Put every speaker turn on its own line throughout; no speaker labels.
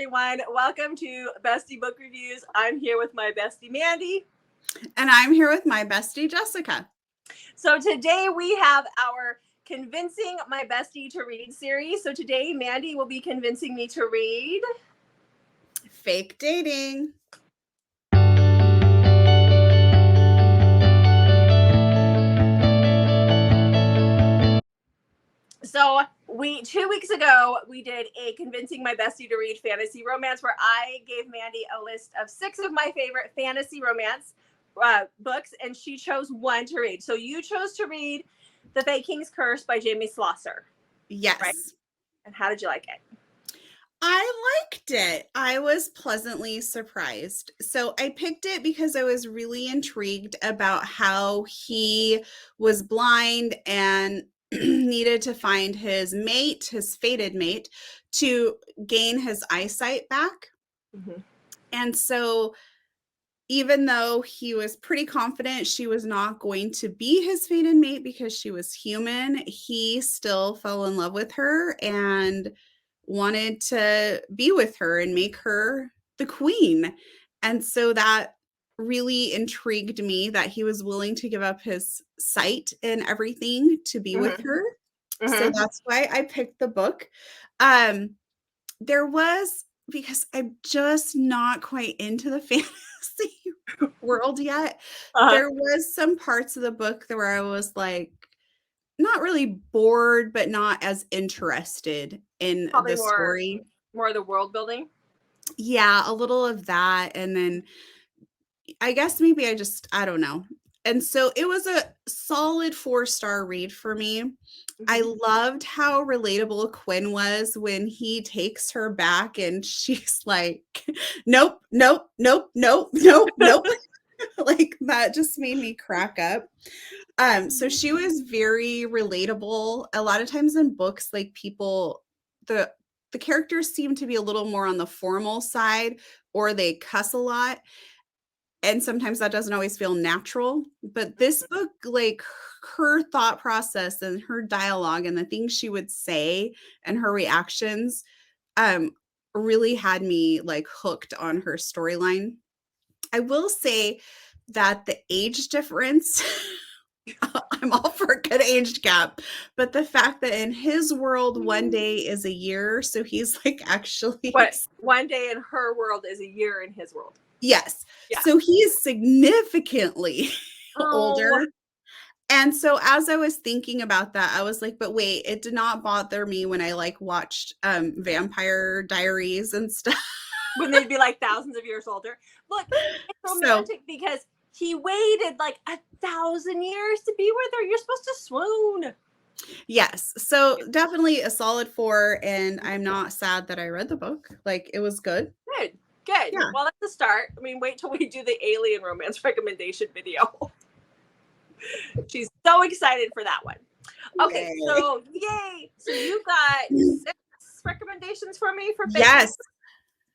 everyone. Welcome to Bestie Book Reviews. I'm here with my bestie, Mandy.
And I'm here with my bestie, Jessica.
So today we have our Convincing My Bestie to Read series. So today, Mandy will be convincing me to read
Fake Dating.
So 2 weeks ago, we did a Convincing My Bestie to Read fantasy romance where I gave Mandy a list of 6 of my favorite fantasy romance books, and she chose one to read. So you chose to read The Fake King's Curse by Jamie Schlosser.
Yes.
Right? And how did you like it?
I liked it. I was pleasantly surprised. So I picked it because I was really intrigued about how he was blind and needed to find his mate, his fated mate, to gain his eyesight back.
Mm-hmm.
And so even though he was pretty confident she was not going to be his fated mate because she was human, he still fell in love with her and wanted to be with her and make her the queen. And so that really intrigued me that he was willing to give up his sight and everything to be with her. So that's why I picked the book. There was, because I'm just not quite into the fantasy world yet, there was some parts of the book where I was like, not really bored, but not as interested in
Probably
the story.
More of the world building?
Yeah, a little of that. And then I guess maybe I don't know. And so it was a solid 4-star read for me. Mm-hmm. I loved how relatable Quinn was when he takes her back and she's like, nope, nope, nope, nope, nope, nope. Like that just made me crack up. So she was very relatable. A lot of times in books, like the characters seem to be a little more on the formal side, or they cuss a lot. And sometimes that doesn't always feel natural. But this book, like her thought process and her dialogue and the things she would say and her reactions, really had me like hooked on her storyline. I will say that the age difference, I'm all for a good age gap, but the fact that in his world, one day is a year. So he's like actually.
What? One day in her world is a year in his world.
Yes. Yeah. So he's significantly older. And so as I was thinking about that, I was like, but wait, it did not bother me when I like watched Vampire Diaries and stuff.
When they'd be like thousands of years older. Look, it's romantic because he waited like 1,000 years to be with her. You're supposed to swoon.
Yes. So definitely a solid 4. And I'm not sad that I read the book. Like it was good.
Good. Yeah. Well, that's the start. I mean, wait till we do the alien romance recommendation video. She's so excited for that one. Okay, yay. So yay! So you got 6 recommendations for me for fake dating?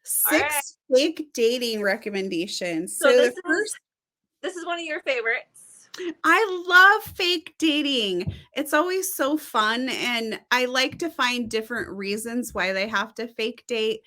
6 fake dating recommendations.
So this is one of your favorites.
I love fake dating. It's always so fun, and I like to find different reasons why they have to fake date.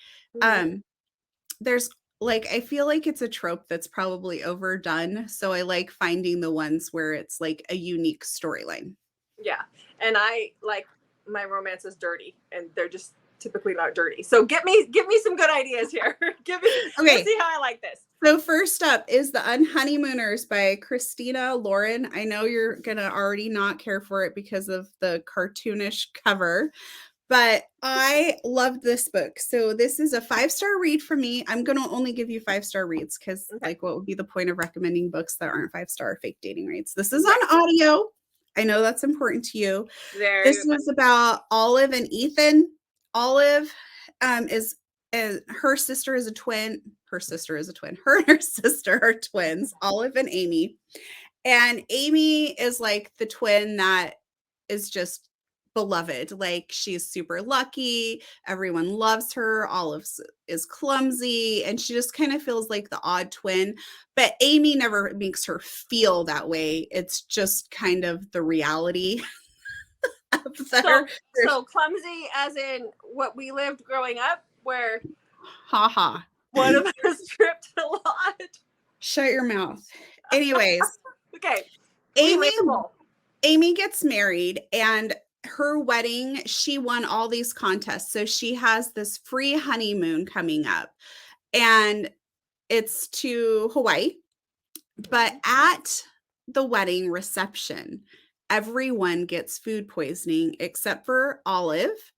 There's like, I feel like it's a trope that's probably overdone. So I like finding the ones where it's like a unique storyline.
Yeah. And I like my romances dirty, and they're just typically not dirty. So give me some good ideas here. Let's see how I like this.
So first up is The Unhoneymooners by Christina Lauren. I know you're going to already not care for it because of the cartoonish cover, but I loved this book. So this is a 5-star read for me. I'm going to only give you 5-star reads because like what would be the point of recommending books that aren't 5-star fake dating reads? This is on audio. I know that's important to you. This was about Olive and Ethan. Olive is her sister is a twin. Her sister is a twin. Her and her sister are twins, Olive and Amy. And Amy is like the twin that is just beloved. Like she's super lucky. Everyone loves her. Olive is clumsy. And she just kind of feels like the odd twin. But Amy never makes her feel that way. It's just kind of the reality.
So clumsy as in what we lived growing up, where
Ha ha.
One of us tripped a lot.
Shut your mouth. Anyways.
Okay.
Amy gets married, and her wedding, she won all these contests. So she has this free honeymoon coming up, and it's to Hawaii. But at the wedding reception, everyone gets food poisoning except for Olive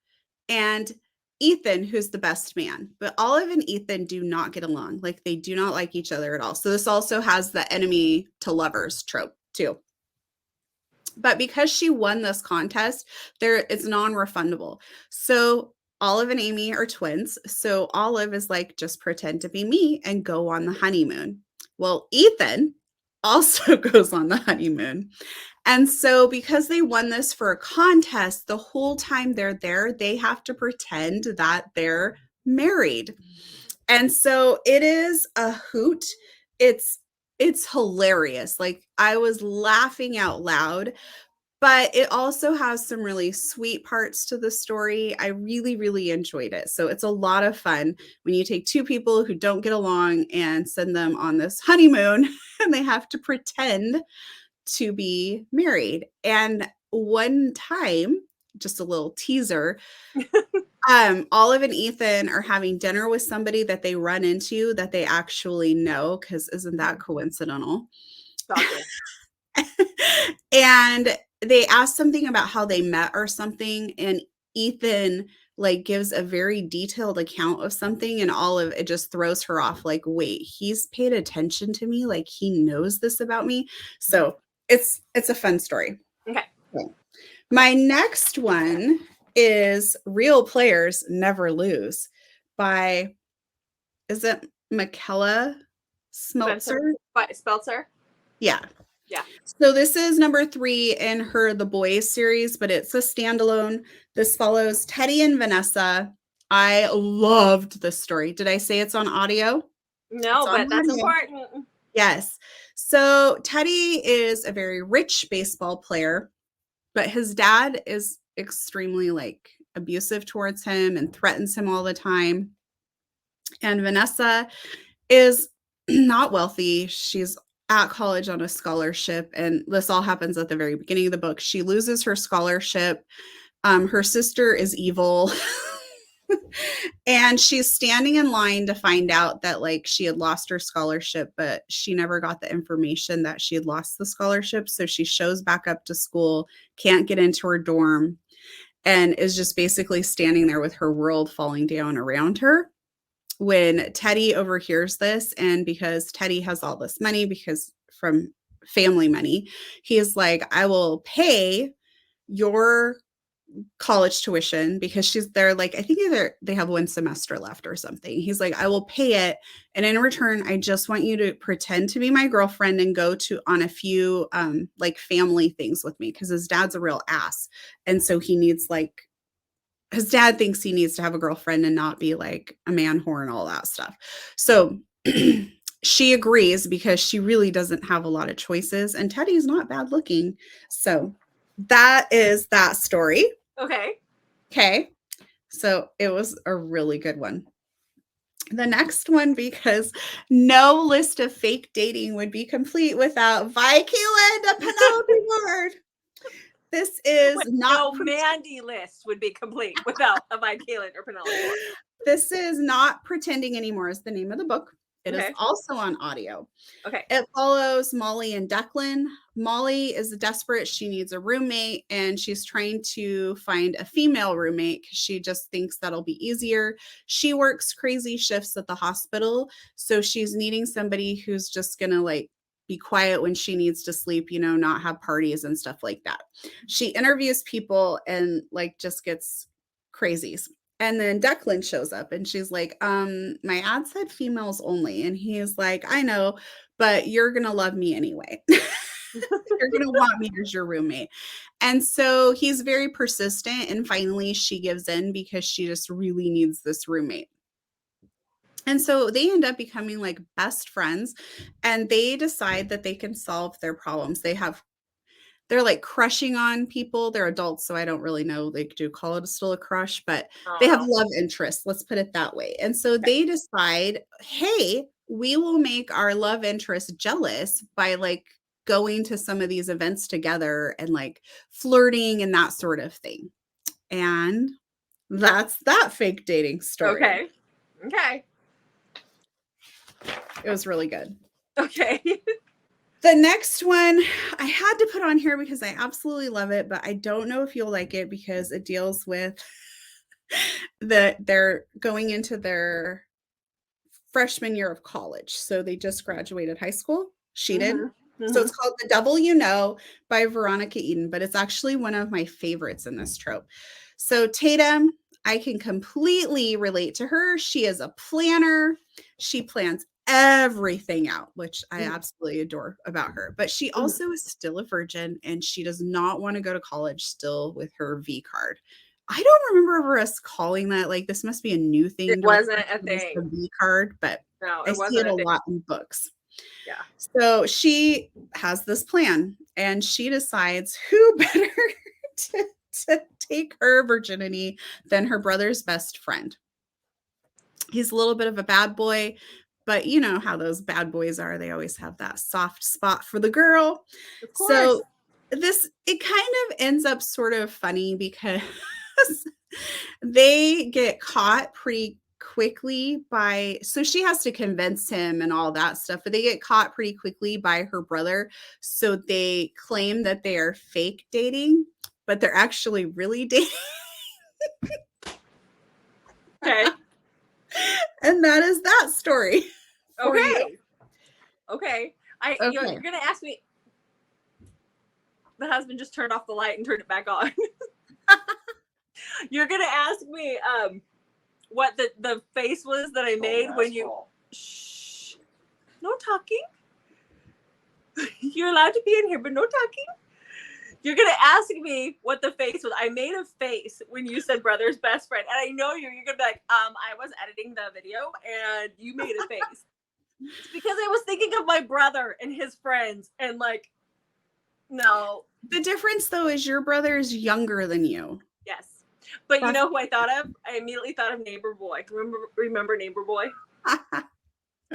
and Ethan, who's the best man. But Olive and Ethan do not get along. Like, they do not like each other at all. So this also has the enemy to lovers trope too. But because she won this contest, it's non-refundable. So Olive and Amy are twins. So Olive is like, just pretend to be me and go on the honeymoon. Well, Ethan also goes on the honeymoon. And so because they won this for a contest, the whole time they're there, they have to pretend that they're married. And so it is a hoot. It's hilarious. Like, I was laughing out loud, but it also has some really sweet parts to the story. I really, really enjoyed it. So it's a lot of fun when you take two people who don't get along and send them on this honeymoon and they have to pretend to be married. And one time, just a little teaser, Olive and Ethan are having dinner with somebody that they run into that they actually know, because isn't that coincidental? And they ask something about how they met or something, and Ethan like gives a very detailed account of something, and Olive, it just throws her off. Like, wait, he's paid attention to me, like he knows this about me. So it's a fun story.
Okay.
My next one is Real Players Never Lose by, is it Micalea Smeltzer?
Smeltzer?
Yeah.
Yeah.
So this is number 3 in her The Boys series, but it's a standalone. This follows Teddy and Vanessa. I loved this story. Did I say it's on audio?
No, but that's important.
Yes. So Teddy is a very rich baseball player, but his dad is extremely like abusive towards him and threatens him all the time. And Vanessa is not wealthy. She's at college on a scholarship, and this all happens at the very beginning of the book. She loses her scholarship. Her sister is evil. And she's standing in line to find out that like she had lost her scholarship, but she never got the information that she had lost the scholarship. So she shows back up to school, can't get into her dorm, and is just basically standing there with her world falling down around her. When Teddy overhears this, and because Teddy has all this money, because from family money, he's like, I will pay your college tuition, because they're like, I think either they have one semester left or something. He's like, I will pay it, and in return, I just want you to pretend to be my girlfriend and go on a few like family things with me, because his dad's a real ass, and so he needs like, his dad thinks he needs to have a girlfriend and not be like a man whore and all that stuff. So she agrees because she really doesn't have a lot of choices, and Teddy's not bad looking. So that is that story. Okay. So it was a really good one. The next one, because no list of fake dating would be complete without Keeland, a Penelope word. This is not...
No Mandy list would be complete without a Keeland or Penelope word.
This is Not Pretending Anymore is the name of the book. It is also on audio.
Okay.
It follows Molly and Declan. Molly is desperate. She needs a roommate, and she's trying to find a female roommate because she just thinks that'll be easier. She works crazy shifts at the hospital, so she's needing somebody who's just going to like be quiet when she needs to sleep, you know, not have parties and stuff like that. She interviews people and like just gets crazies. And then Declan shows up and she's like, my ad said females only. And he's like, I know, but you're going to love me anyway. You're going to want me as your roommate. And so he's very persistent. And finally she gives in because she just really needs this roommate. And so they end up becoming like best friends, and they decide that they can solve their problems. They have they're like crushing on people. They're adults, so I don't really know they do call it still a crush, but they have love interests. Let's put it that way. And so they decide, hey, we will make our love interest jealous by like going to some of these events together and like flirting and that sort of thing. And that's that fake dating story.
Okay. Okay.
It was really good.
Okay.
The next one I had to put on here because I absolutely love it, but I don't know if you'll like it because it deals with they're going into their freshman year of college. So they just graduated high school. She did. So it's called The Devil You Know by Veronica Eden, but it's actually one of my favorites in this trope. So Tatum, I can completely relate to her. She is a planner. She plans everything out, which I absolutely adore about her. But she also is still a virgin and she does not want to go to college still with her V card. I don't remember us calling that, like, this must be a new thing.
It wasn't a thing.
The V card, but
no,
I see it a lot in books.
Yeah.
So she has this plan and she decides who better to take her virginity than her brother's best friend. He's a little bit of a bad boy, but you know how those bad boys are. They always have that soft spot for the girl.
Of course.
So it kind of ends up sort of funny because they get caught pretty quickly so she has to convince him and all that stuff, but they get caught pretty quickly by her brother. So they claim that they are fake dating, but they're actually really dating.
Okay.
And that is that story.
Okay. Okay.
Okay.
You're going to ask me. The husband just turned off the light and turned it back on. You're going to ask me what the face was that I made when you. Shh. No talking. You're allowed to be in here, but no talking. You're going to ask me what the face was. I made a face when you said brother's best friend. And I know you're going to be like, I was editing the video and you made a face. It's because I was thinking of my brother and his friends and like, no.
The difference though is your brother is younger than you.
Yes. But you know who I thought of? I immediately thought of Neighbor Boy. Remember Neighbor Boy?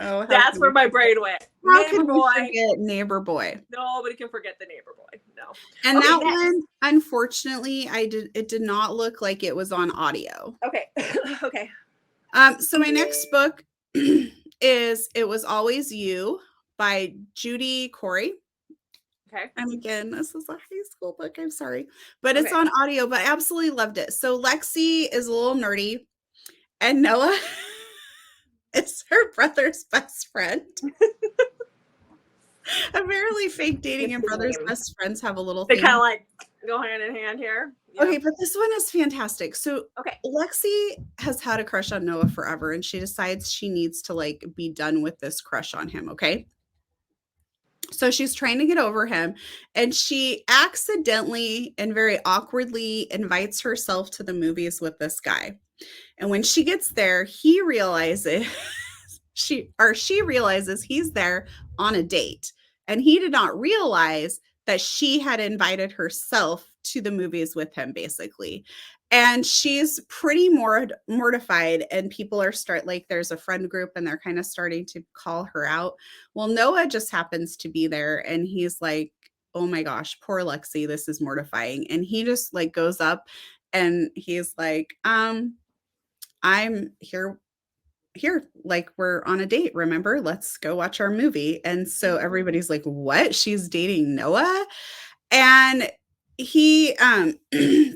Oh,
that's where my brain went.
How can we forget Neighbor Boy?
Nobody can forget the Neighbor Boy. No.
And that one, unfortunately, it did not look like it was on audio.
Okay. Okay.
So my next book is It Was Always You by Judy, Corry.
Okay.
And again, this is a high school book. I'm sorry, but it's on audio, but I absolutely loved it. So Lexi is a little nerdy and Noah is her brother's best friend. Apparently fake dating and brother's best friends have a little thing.
They kind of like go hand in hand here.
Yeah. Okay, but this one is fantastic. So Lexi has had a crush on Noah forever and she decides she needs to like be done with this crush on him, okay? So she's trying to get over him and she accidentally and very awkwardly invites herself to the movies with this guy. And when she gets there, he realizes she realizes he's there on a date. And he did not realize that she had invited herself to the movies with him, basically. And she's pretty mortified and people are there's a friend group and they're kind of starting to call her out. Well, Noah just happens to be there and he's like, oh my gosh, poor Lexi, this is mortifying. And he just like goes up and he's like, I'm here, like we're on a date, remember? Let's go watch our movie. And so everybody's like, what? She's dating Noah? And he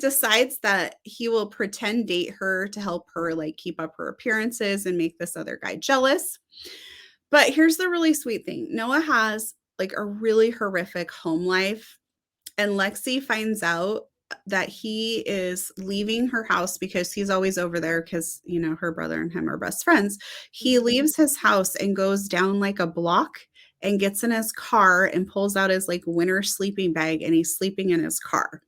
decides that he will pretend date her to help her like keep up her appearances and make this other guy jealous. But here's the really sweet thing. Noah has like a really horrific home life. And Lexi finds out that he is leaving her house because he's always over there because, you know, her brother and him are best friends. He leaves his house and goes down like a block and gets in his car and pulls out his like winter sleeping bag and he's sleeping in his car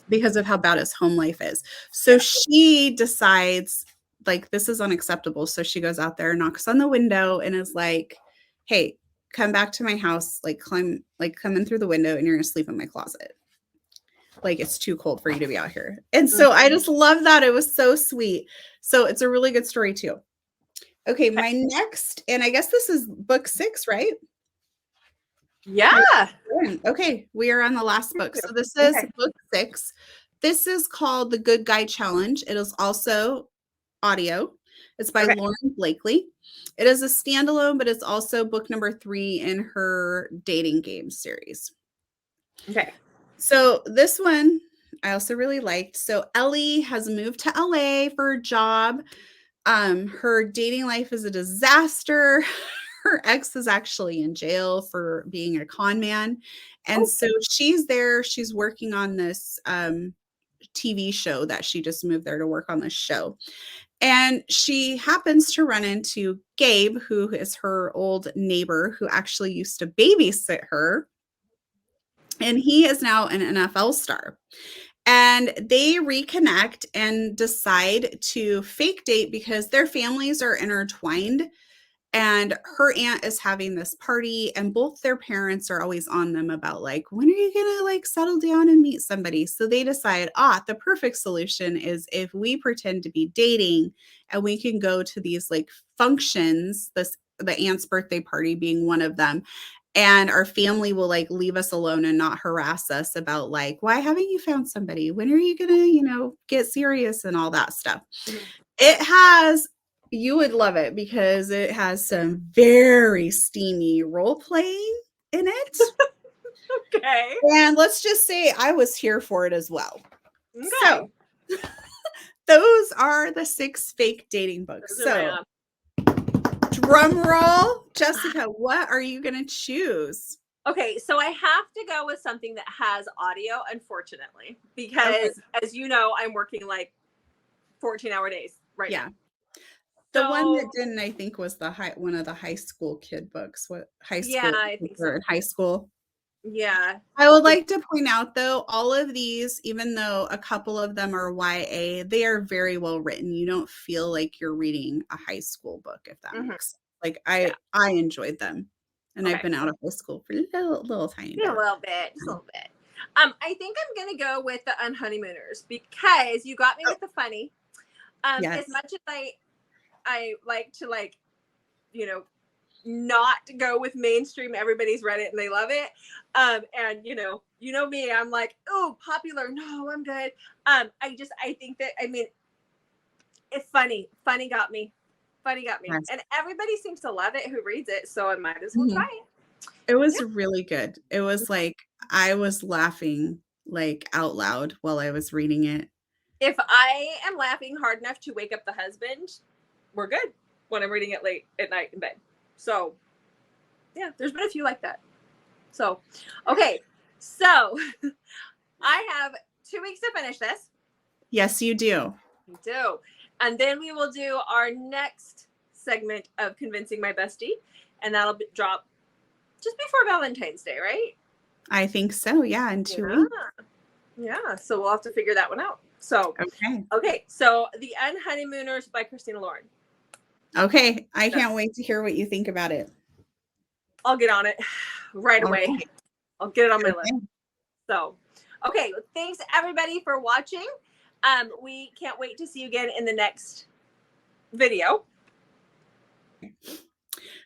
because of how bad his home life is. So she decides like, this is unacceptable. So she goes out there, knocks on the window and is like, hey, come back to my house, like come in through the window and you're going to sleep in my closet. Like it's too cold for you to be out here. And so I just love that. It was so sweet. So it's a really good story too. Okay, my next, and I guess this is book 6, right?
Yeah.
Okay, we are on the last book. So this is book 6. This is called The Good Guy Challenge. It is also audio. It's by Lauren Blakely. It is a standalone, but it's also book number 3 in her dating game series.
Okay.
So this one I also really liked. So Ellie has moved to LA for a job. Her dating life is a disaster. Her ex is actually in jail for being a con man. And so she's there. She's working on this TV show that she just moved there to work on this show. And she happens to run into Gabe, who is her old neighbor who actually used to babysit her. And he is now an NFL star. And they reconnect and decide to fake date because their families are intertwined. And her aunt is having this party, and both their parents are always on them about like, when are you going to like settle down and meet somebody? So they decide, the perfect solution is if we pretend to be dating and we can go to these like functions, the aunt's birthday party being one of them. And our family will like leave us alone and not harass us about like, why haven't you found somebody? When are you going to, get serious and all that stuff? You would love it because it has some very steamy role playing in it.
Okay.
And let's just say I was here for it as well.
Okay.
So those are the 6 fake dating books. So drum roll, Jessica, what are you going to choose?
Okay, so I have to go with something that has audio, unfortunately, because as you know, I'm working like 14-hour days right now.
The one that didn't, I think, was one of the high school kid books. What high school?
Yeah, I think so.
In high school.
Yeah.
I would like to point out, though, all of these, even though a couple of them are YA, they are very well written. You don't feel like you're reading a high school book, if that makes sense. Like I enjoyed them, and I've been out of high school for a little tiny bit.
A little bit. I think I'm gonna go with the Unhoneymooners because you got me with the funny. As much as I like to not go with mainstream. Everybody's read it and they love it. And you know me, I'm like, oh, popular. No, I'm good. I think that, it's funny. Funny got me. Yes. And everybody seems to love it who reads it. So I might as well try it.
It was really good. It was like, I was laughing like out loud while I was reading it.
If I am laughing hard enough to wake up the husband, we're good when I'm reading it late at night in bed. So yeah, there's been a few like that. So, okay. So I have 2 weeks to finish this.
Yes, you do.
You do. And then we will do our next segment of Convincing My Bestie. And that'll drop just before Valentine's Day, right?
I think so. Yeah. In 2 weeks.
Yeah. So we'll have to figure that one out. So, okay. So The Unhoneymooners by Christina Lauren.
Okay. I can't wait to hear what you think about it.
I'll get on it right away. I'll get it on my list. So, okay. Thanks everybody for watching. We can't wait to see you again in the next video.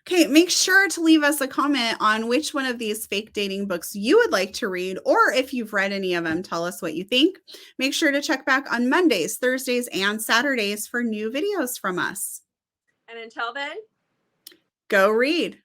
Okay, make sure to leave us a comment on which one of these fake dating books you would like to read, or if you've read any of them, tell us what you think. Make sure to check back on Mondays, Thursdays, and Saturdays for new videos from us.
And until then,
go read.